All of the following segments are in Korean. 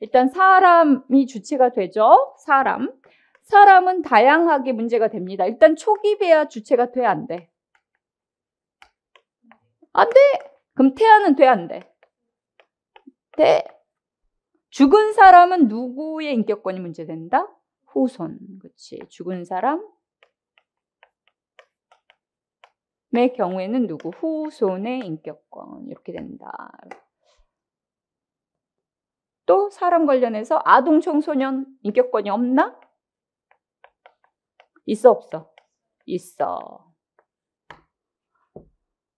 일단 사람이 주체가 되죠. 사람은 다양하게 문제가 됩니다. 일단 초기배아 주체가 돼, 안 돼? 안 돼. 그럼 태아는 돼, 안 돼? 돼. 죽은 사람은 누구의 인격권이 문제된다? 후손. 그렇지. 죽은 사람의 경우에는 누구? 후손의 인격권. 이렇게 된다. 또 사람 관련해서 아동 청소년 인격권이 없나? 있어, 없어? 있어.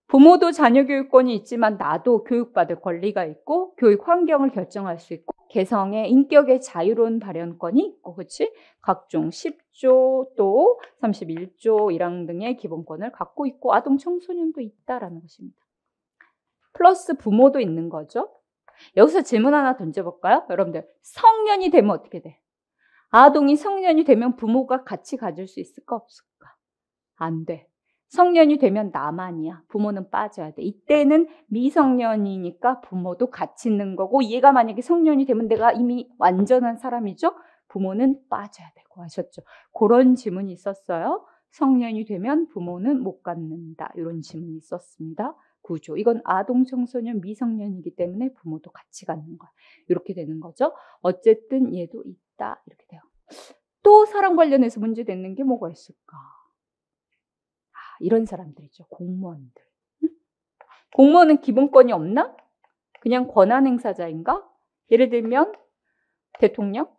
부모도 자녀 교육권이 있지만 나도 교육받을 권리가 있고 교육 환경을 결정할 수 있고 개성의 인격의 자유로운 발현권이 있고, 그렇지? 각종 10조 또 31조 1항 등의 기본권을 갖고 있고 아동 청소년도 있다라는 것입니다. 플러스 부모도 있는 거죠. 여기서 질문 하나 던져볼까요? 여러분들, 성년이 되면 어떻게 돼? 아동이 성년이 되면 부모가 같이 가질 수 있을까 없을까? 안 돼. 성년이 되면 나만이야. 부모는 빠져야 돼. 이때는 미성년이니까 부모도 같이 있는 거고, 얘가 만약에 성년이 되면 내가 이미 완전한 사람이죠? 부모는 빠져야 되고 하셨죠. 그런 질문이 있었어요. 성년이 되면 부모는 못 갖는다. 이런 질문이 있었습니다. 구조. 이건 아동, 청소년, 미성년이기 때문에 부모도 같이 갖는 거야. 이렇게 되는 거죠. 어쨌든 얘도 있다. 이렇게 돼요. 또 사람 관련해서 문제되는 게 뭐가 있을까? 이런 사람들이죠. 공무원들. 공무원은 기본권이 없나? 그냥 권한 행사자인가? 예를 들면 대통령?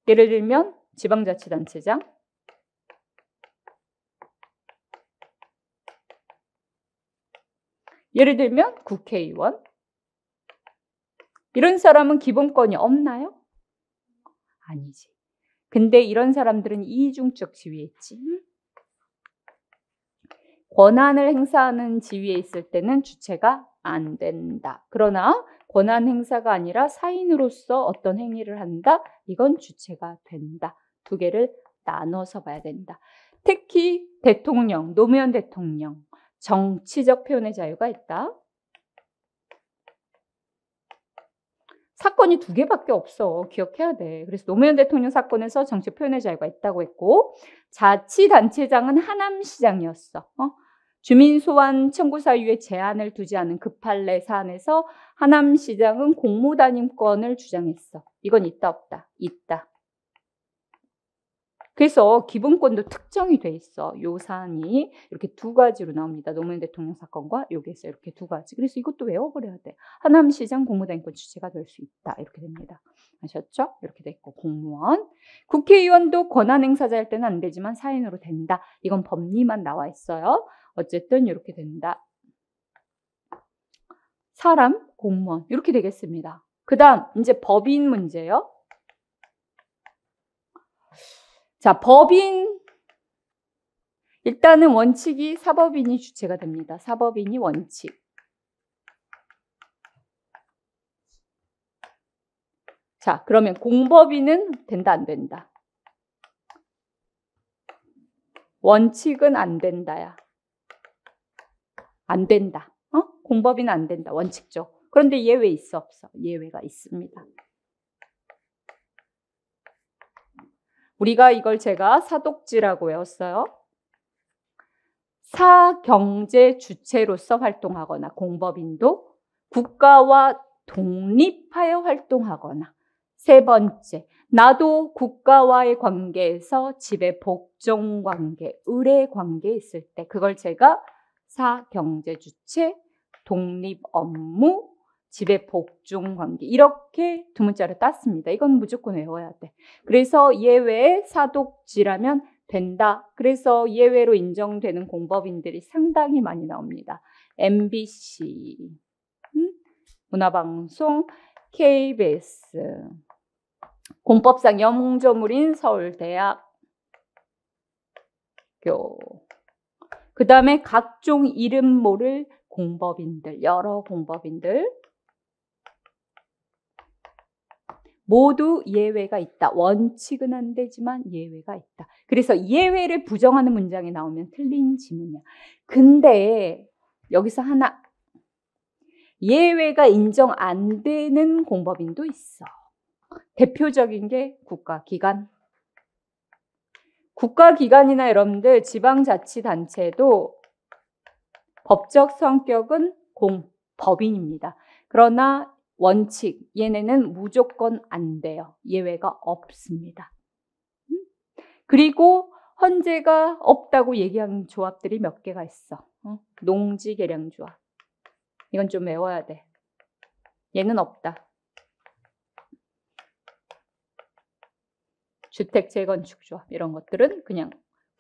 예를 들면 지방자치단체장? 예를 들면 국회의원? 이런 사람은 기본권이 없나요? 아니지. 근데 이런 사람들은 이중적 지위에 있지. 권한을 행사하는 지위에 있을 때는 주체가 안 된다. 그러나 권한 행사가 아니라 사인으로서 어떤 행위를 한다? 이건 주체가 된다. 두 개를 나눠서 봐야 된다. 특히 대통령, 노무현 대통령, 정치적 표현의 자유가 있다. 사건이 두 개밖에 없어. 기억해야 돼. 그래서 노무현 대통령 사건에서 정치 표현의 자유가 있다고 했고, 자치단체장은 하남시장이었어. 주민 소환 청구 사유에 제한을 두지 않은 급할래 사안에서 하남시장은 공무단임권을 주장했어. 이건 있다, 없다? 있다. 그래서 기본권도 특정이 돼 있어. 요 사안이 이렇게 두 가지로 나옵니다. 노무현 대통령 사건과 여기에서 이렇게 두 가지. 그래서 이것도 외워버려야 돼. 하남시장 공무단임권 주체가 될 수 있다. 이렇게 됩니다. 아셨죠? 이렇게 돼 있고, 공무원. 국회의원도 권한 행사자일 때는 안 되지만 사인으로 된다. 이건 법리만 나와 있어요. 어쨌든 이렇게 된다. 사람, 공무원 이렇게 되겠습니다. 그 다음 이제 법인 문제요. 자, 법인. 일단은 원칙이 사법인이 주체가 됩니다. 사법인이 원칙. 자, 그러면 공법인은 된다, 안 된다? 원칙은 안 된다야. 안 된다. 공법인은 안 된다. 원칙적. 그런데 예외 있어, 없어? 예외가 있습니다. 우리가 이걸 제가 사독지라고 외웠어요. 사경제 주체로서 활동하거나 공법인도 국가와 독립하여 활동하거나, 세 번째, 나도 국가와의 관계에서 지배 복종 관계, 의뢰 관계에 있을 때 그걸 제가 사경제 주체, 독립 업무, 지배 복종 관계 이렇게 두 문자를 땄습니다. 이건 무조건 외워야 돼. 그래서 예외 사독지라면 된다. 그래서 예외로 인정되는 공법인들이 상당히 많이 나옵니다. MBC, 문화방송, KBS, 공법상 영조물인 서울대학교, 그 다음에 각종 이름 모를 공법인들, 여러 공법인들 모두 예외가 있다. 원칙은 안 되지만 예외가 있다. 그래서 예외를 부정하는 문장이 나오면 틀린 지문이야. 근데 여기서 하나, 예외가 인정 안 되는 공법인도 있어. 대표적인 게 국가기관. 국가기관이나 여러분들 지방자치단체도 법적 성격은 법인입니다. 그러나 원칙, 얘네는 무조건 안 돼요. 예외가 없습니다. 그리고 헌재가 없다고 얘기하는 조합들이 몇 개가 있어. 농지개량조합. 이건 좀 외워야 돼. 얘는 없다. 주택 재건축조합 이런 것들은 그냥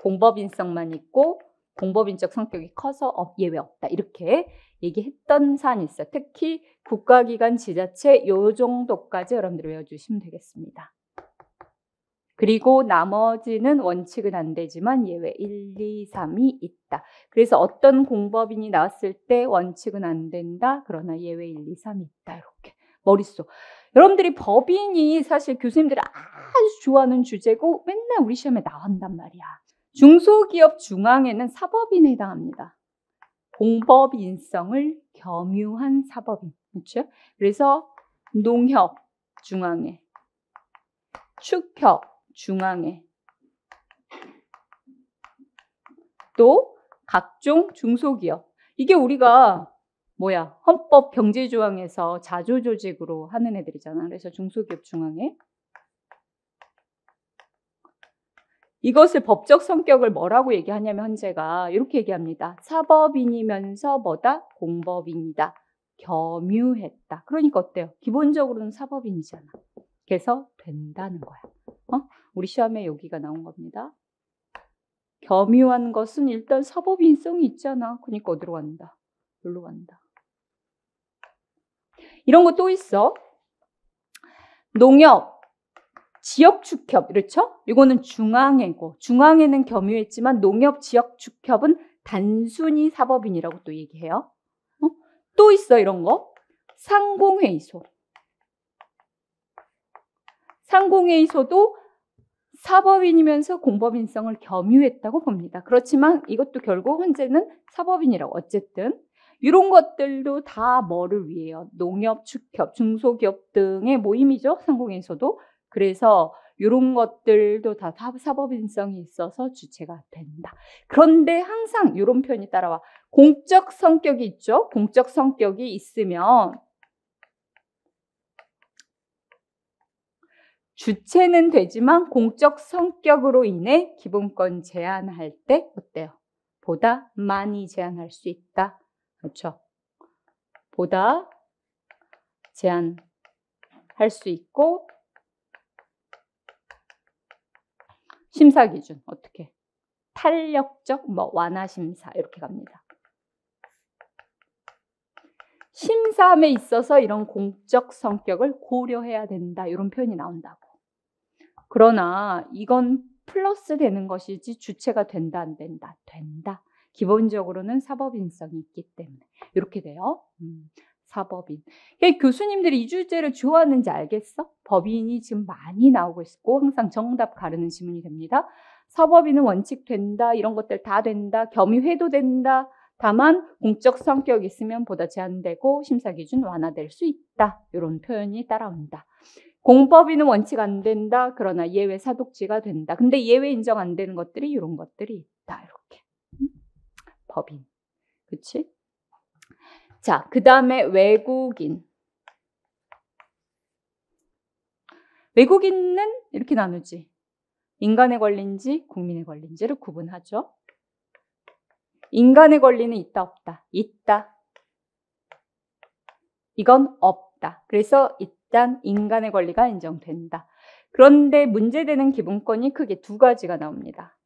공법인성만 있고 공법인적 성격이 커서 예외 없다. 이렇게 얘기했던 사안이 있어요. 특히 국가기관, 지자체 요 정도까지 여러분들이 외워주시면 되겠습니다. 그리고 나머지는 원칙은 안 되지만 예외 1, 2, 3이 있다. 그래서 어떤 공법인이 나왔을 때 원칙은 안 된다. 그러나 예외 1, 2, 3이 있다. 이렇게 머릿속. 여러분들이 법인이 사실 교수님들이 아주 좋아하는 주제고 맨날 우리 시험에 나온단 말이야. 중소기업 중앙에는 사법인에 해당합니다. 공법인성을 겸유한 사법인. 그렇죠? 그래서 농협 중앙에, 축협 중앙에, 또 각종 중소기업. 이게 우리가 헌법 경제조항에서 자조조직으로 하는 애들이잖아. 그래서 중소기업 중앙에. 이것을 법적 성격을 뭐라고 얘기하냐면 헌재가 이렇게 얘기합니다. 사법인이면서 공법인이다. 겸유했다. 그러니까 어때요? 기본적으로는 사법인이잖아. 그래서 된다는 거야. 우리 시험에 여기가 나온 겁니다. 겸유한 것은 일단 사법인성이 있잖아. 그러니까 어디로 간다? 여기로 간다. 이런 거 또 있어. 농협, 지역축협, 그렇죠? 이거는 중앙회고, 중앙회는 겸유했지만 농협, 지역축협은 단순히 사법인이라고 또 얘기해요. 또 있어 이런 거. 상공회의소. 상공회의소도 사법인이면서 공법인성을 겸유했다고 봅니다. 그렇지만 이것도 결국 헌재는 사법인이라고. 어쨌든 이런 것들도 다 뭐를 위해요? 농협, 축협, 중소기업 등의 모임이죠. 상공회의소도. 그래서 이런 것들도 다 사법인성이 있어서 주체가 된다. 그런데 항상 이런 표현이 따라와. 공적 성격이 있죠. 공적 성격이 있으면 주체는 되지만 공적 성격으로 인해 기본권 제한할 때 어때요? 보다 많이 제한할 수 있다. 그렇죠? 보다 제한할 수 있고 심사 기준 어떻게? 탄력적 완화 심사 이렇게 갑니다. 심사함에 있어서 이런 공적 성격을 고려해야 된다. 이런 표현이 나온다고. 그러나 이건 플러스 되는 것이지 주체가 된다 안 된다? 된다. 기본적으로는 사법인성이 있기 때문에 이렇게 돼요. 사법인. 교수님들이 이 주제를 좋아하는지 알겠어? 법인이 지금 많이 나오고 있고 항상 정답 가르는 지문이 됩니다. 사법인은 원칙 된다. 이런 것들 다 된다. 겸유해도 된다. 다만 공적 성격이 있으면 보다 제한되고 심사기준 완화될 수 있다. 이런 표현이 따라온다. 공법인은 원칙 안 된다. 그러나 예외 사독지가 된다. 근데 예외 인정 안 되는 것들이 이런 것들이 있다. 이렇게. 법인. 그치? 자, 그 다음에 외국인. 외국인은 이렇게 나누지. 인간의 권리인지 국민의 권리인지를 구분하죠. 인간의 권리는 있다 없다? 있다. 이건 없다. 그래서 일단 인간의 권리가 인정된다. 그런데 문제되는 기본권이 크게 두 가지가 나옵니다.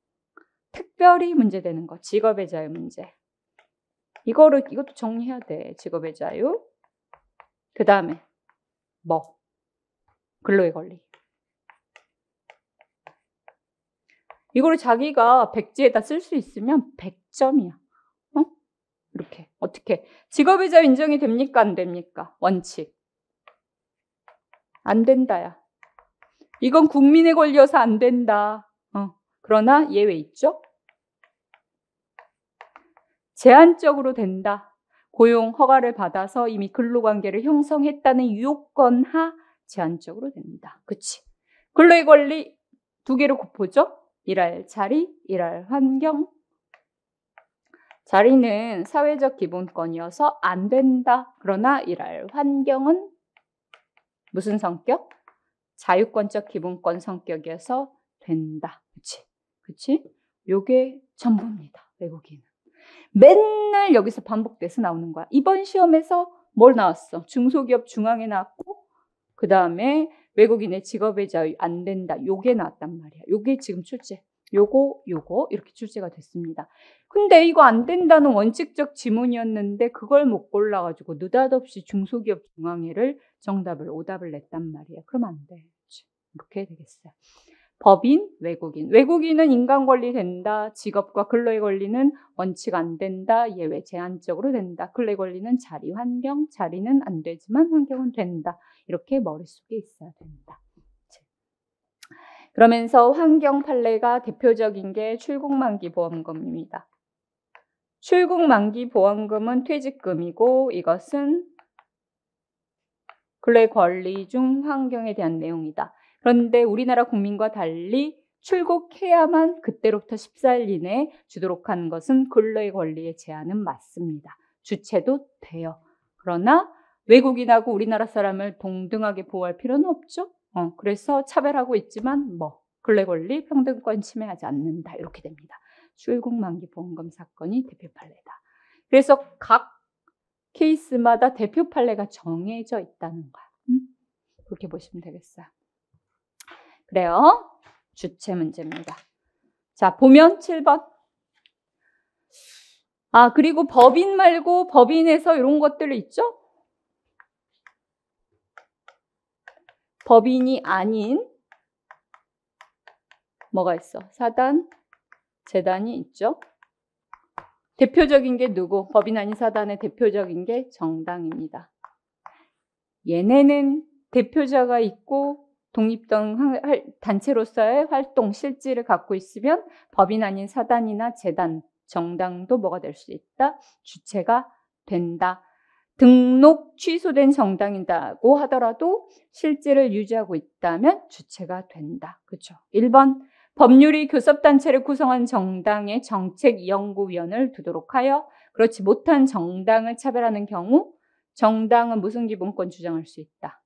특별히 문제되는 거, 직업의 자유 문제. 이것도 정리해야 돼. 직업의 자유. 그 다음에 근로의 권리. 이거를 자기가 백지에다 쓸 수 있으면 100점이야. 이렇게. 어떻게? 직업의 자유 인정이 됩니까? 안 됩니까? 원칙. 안 된다야. 이건 국민의 권리여서 안 된다. 그러나 예외 있죠? 제한적으로 된다. 고용 허가를 받아서 이미 근로관계를 형성했다는 요건 하 제한적으로 된다. 그치? 근로의 권리 두 개로 곱보죠? 일할 자리, 일할 환경. 자리는 사회적 기본권이어서 안 된다. 그러나 일할 환경은 무슨 성격? 자유권적 기본권 성격이어서 된다. 그치? 그치? 요게 전부입니다. 외국인은. 맨날 여기서 반복돼서 나오는 거야. 이번 시험에서 뭘 나왔어? 중소기업 중앙에 나왔고 그 다음에 외국인의 직업의 자유 안 된다. 요게 나왔단 말이야. 요게 지금 출제. 요거 이렇게 출제가 됐습니다. 근데 이거 안 된다는 원칙적 지문이었는데 그걸 못 골라가지고 느닷없이 중소기업 중앙회를 정답을 오답을 냈단 말이야. 그럼 안 돼. 이렇게 되겠어요. 법인, 외국인. 외국인은 인간권리 된다. 직업과 근로의 권리는 원칙 안 된다. 예외 제한적으로 된다. 근로의 권리는 자리, 환경. 자리는 안 되지만 환경은 된다. 이렇게 머릿속에 있어야 된다. 그러면서 환경 판례가 대표적인 게 출국만기 보험금입니다. 출국만기 보험금은 퇴직금이고 이것은 근로의 권리 중 환경에 대한 내용이다. 그런데 우리나라 국민과 달리 출국해야만 그때로부터 14일 이내에 주도록 하는 것은 근로의 권리의 제한은 맞습니다. 주체도 돼요. 그러나 외국인하고 우리나라 사람을 동등하게 보호할 필요는 없죠. 그래서 차별하고 있지만 근로의 권리, 평등권 침해하지 않는다. 이렇게 됩니다. 출국만기 보험금 사건이 대표 판례다. 그래서 각 케이스마다 대표 판례가 정해져 있다는 거야. 그렇게 보시면 되겠어요. 그래요. 주체 문제입니다. 자, 보면 7번. 그리고 법인 말고 법인에서 이런 것들이 있죠? 법인이 아닌 뭐가 있어? 사단, 재단이 있죠? 대표적인 게 누구? 법인 아닌 사단의 대표적인 게 정당입니다. 얘네는 대표자가 있고 독립된 단체로서의 활동, 실질을 갖고 있으면 법인 아닌 사단이나 재단, 정당도 뭐가 될 수 있다? 주체가 된다. 등록 취소된 정당이라고 하더라도 실질을 유지하고 있다면 주체가 된다. 그렇죠? 1번, 법률이 교섭단체를 구성한 정당의 정책연구위원을 두도록 하여 그렇지 못한 정당을 차별하는 경우 정당은 무슨 기본권 주장할 수 있다?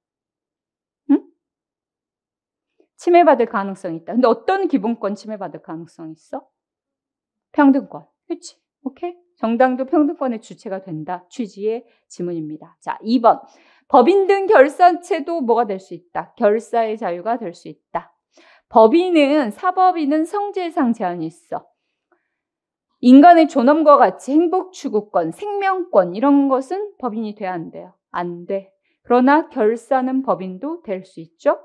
침해받을 가능성이 있다. 근데 어떤 기본권 침해받을 가능성이 있어? 평등권. 그렇지? 오케이? 정당도 평등권의 주체가 된다. 취지의 지문입니다. 자, 2번. 법인 등 결사체도 뭐가 될 수 있다? 결사의 자유가 될 수 있다. 법인은, 사법인은 성질상 제한이 있어. 인간의 존엄과 같이 행복 추구권, 생명권 이런 것은 법인이 돼야 안 돼요. 안 돼. 그러나 결사는 법인도 될 수 있죠.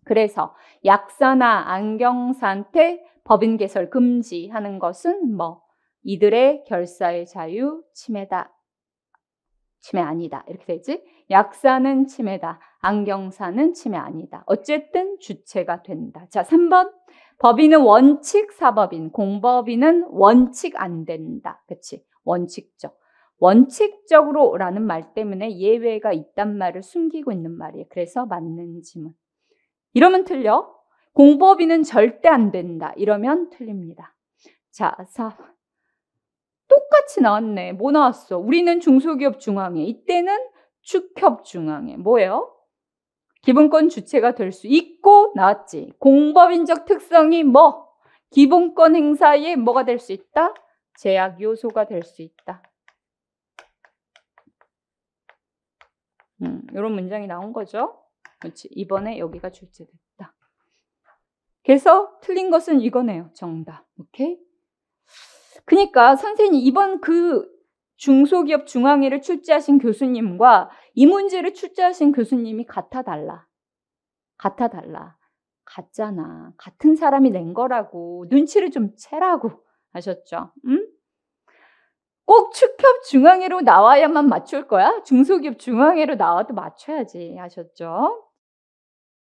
그래서 약사나 안경사한테 법인 개설 금지하는 것은 이들의 결사의 자유 침해다. 침해 아니다. 이렇게 되지? 약사는 침해다. 안경사는 침해 아니다. 어쨌든 주체가 된다. 자, 3번. 법인은 원칙 사법인, 공법인은 원칙 안 된다. 그치? 원칙적. 원칙적으로라는 말 때문에 예외가 있단 말을 숨기고 있는 말이에요. 그래서 맞는 지문. 이러면 틀려. 공법인은 절대 안 된다. 이러면 틀립니다. 자, 4번. 똑같이 나왔네. 뭐 나왔어? 우리는 중소기업 중앙회. 이때는 축협 중앙회. 뭐예요? 기본권 주체가 될 수 있고 나왔지. 공법인적 특성이 기본권 행사에 뭐가 될 수 있다? 제약 요소가 될 수 있다. 이런 문장이 나온 거죠. 그렇지. 이번에 여기가 출제됐다. 그래서 틀린 것은 이거네요. 정답. 오케이? 그러니까 선생님 이번 그 중소기업 중앙회를 출제하신 교수님과 이 문제를 출제하신 교수님이 같아 달라. 같잖아. 같은 사람이 낸 거라고. 눈치를 좀 채라고. 아셨죠? 응? 꼭 축협 중앙회로 나와야만 맞출 거야? 중소기업 중앙회로 나와도 맞춰야지. 아셨죠?